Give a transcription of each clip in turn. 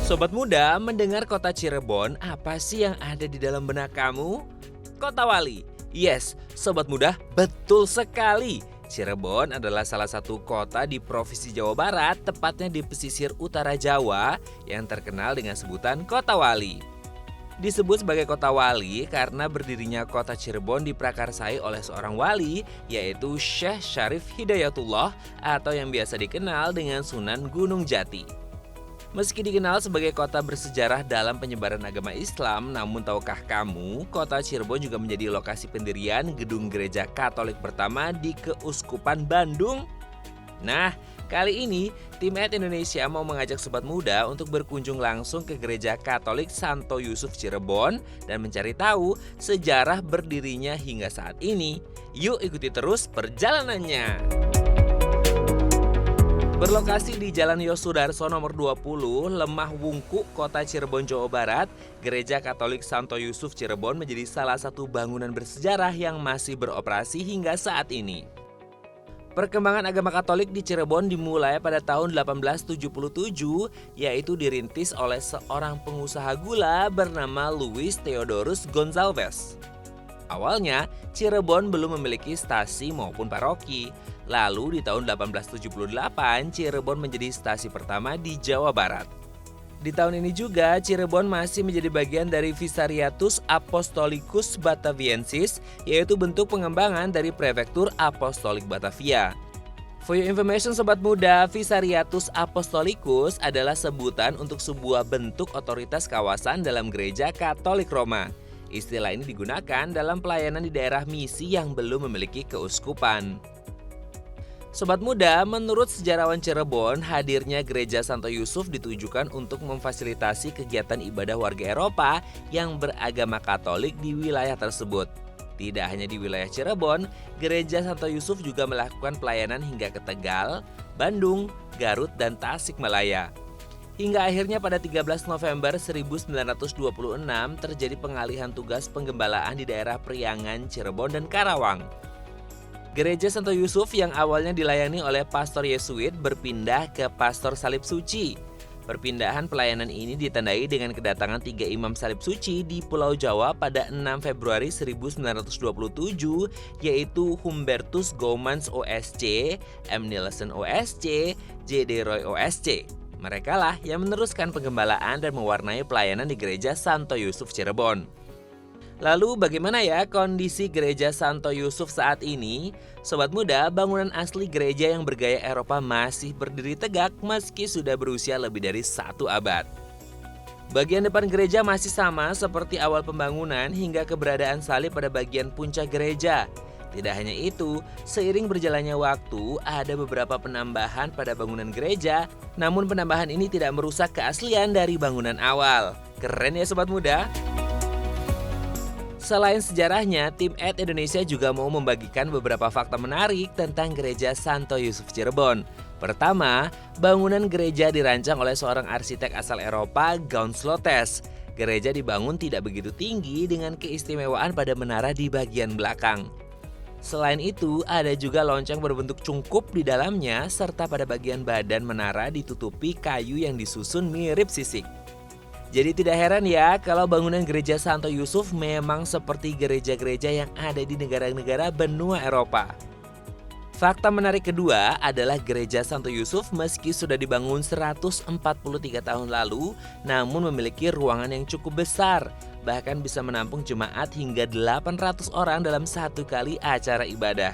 Sobat muda, mendengar kota Cirebon, apa sih yang ada di dalam benak kamu? Kota Wali. Yes, sobat muda, betul sekali. Cirebon adalah salah satu kota di Provinsi Jawa Barat, tepatnya di pesisir utara Jawa, yang terkenal dengan sebutan Kota Wali. Disebut sebagai Kota Wali karena berdirinya kota Cirebon diprakarsai oleh seorang wali, yaitu Syekh Syarif Hidayatullah atau yang biasa dikenal dengan Sunan Gunung Jati. Meski dikenal sebagai kota bersejarah dalam penyebaran agama Islam, namun tahukah kamu, kota Cirebon juga menjadi lokasi pendirian gedung gereja Katolik pertama di Keuskupan Bandung? Nah, kali ini tim Indonesia mau mengajak sobat muda untuk berkunjung langsung ke gereja Katolik Santo Yusuf Cirebon dan mencari tahu sejarah berdirinya hingga saat ini. Yuk ikuti terus perjalanannya. Berlokasi di Jalan Yosudarso nomor 20, Lemah Wungku, Kota Cirebon, Jawa Barat, Gereja Katolik Santo Yusuf Cirebon menjadi salah satu bangunan bersejarah yang masih beroperasi hingga saat ini. Perkembangan agama Katolik di Cirebon dimulai pada tahun 1877, yaitu dirintis oleh seorang pengusaha gula bernama Luis Theodorus Gonzalez. Awalnya, Cirebon belum memiliki stasi maupun paroki. Lalu di tahun 1878, Cirebon menjadi stasi pertama di Jawa Barat. Di tahun ini juga, Cirebon masih menjadi bagian dari Vicariatus Apostolicus Bataviensis, yaitu bentuk pengembangan dari Prefektur Apostolik Batavia. For your information sobat muda, Vicariatus Apostolicus adalah sebutan untuk sebuah bentuk otoritas kawasan dalam Gereja Katolik Roma. Istilah ini digunakan dalam pelayanan di daerah misi yang belum memiliki keuskupan. Sobat muda, menurut sejarawan Cirebon, hadirnya Gereja Santo Yusuf ditujukan untuk memfasilitasi kegiatan ibadah warga Eropa yang beragama Katolik di wilayah tersebut. Tidak hanya di wilayah Cirebon, Gereja Santo Yusuf juga melakukan pelayanan hingga ke Tegal, Bandung, Garut, dan Tasikmalaya. Hingga akhirnya pada 13 November 1926 terjadi pengalihan tugas penggembalaan di daerah Priangan, Cirebon, dan Karawang. Gereja Santo Yusuf yang awalnya dilayani oleh pastor Yesuit berpindah ke pastor Salib Suci. Perpindahan pelayanan ini ditandai dengan kedatangan 3 imam salib suci di Pulau Jawa pada 6 Februari 1927, yaitu Humbertus Gomans OSC, M. Nielsen OSC, J.D. Roy OSC. Merekalah yang meneruskan penggembalaan dan mewarnai pelayanan di Gereja Santo Yusuf Cirebon. Lalu bagaimana ya kondisi Gereja Santo Yusuf saat ini? Sobat muda, bangunan asli gereja yang bergaya Eropa masih berdiri tegak meski sudah berusia lebih dari 1 abad. Bagian depan gereja masih sama seperti awal pembangunan hingga keberadaan salib pada bagian puncak gereja. Tidak hanya itu, seiring berjalannya waktu, ada beberapa penambahan pada bangunan gereja, namun penambahan ini tidak merusak keaslian dari bangunan awal. Keren ya sobat muda? Selain sejarahnya, tim Indonesia juga mau membagikan beberapa fakta menarik tentang Gereja Santo Yusuf Cirebon. Pertama, bangunan gereja dirancang oleh seorang arsitek asal Eropa, Gauns Lotes. Gereja dibangun tidak begitu tinggi dengan keistimewaan pada menara di bagian belakang. Selain itu, ada juga lonceng berbentuk cungkup di dalamnya serta pada bagian badan menara ditutupi kayu yang disusun mirip sisik. Jadi tidak heran ya kalau bangunan Gereja Santo Yusuf memang seperti gereja-gereja yang ada di negara-negara benua Eropa. Fakta menarik kedua adalah Gereja Santo Yusuf meski sudah dibangun 143 tahun lalu, namun memiliki ruangan yang cukup besar. Bahkan bisa menampung jemaat hingga 800 orang dalam satu kali acara ibadah.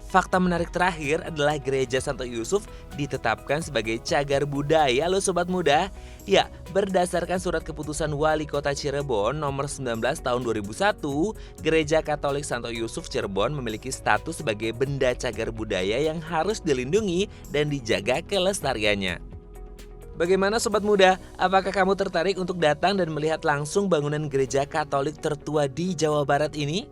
Fakta menarik terakhir adalah Gereja Santo Yusuf ditetapkan sebagai cagar budaya loh sobat muda. Ya, berdasarkan surat keputusan Wali Kota Cirebon nomor 19 tahun 2001, Gereja Katolik Santo Yusuf Cirebon memiliki status sebagai benda cagar budaya yang harus dilindungi dan dijaga kelestariannya. Bagaimana sobat muda? Apakah kamu tertarik untuk datang dan melihat langsung bangunan gereja Katolik tertua di Jawa Barat ini?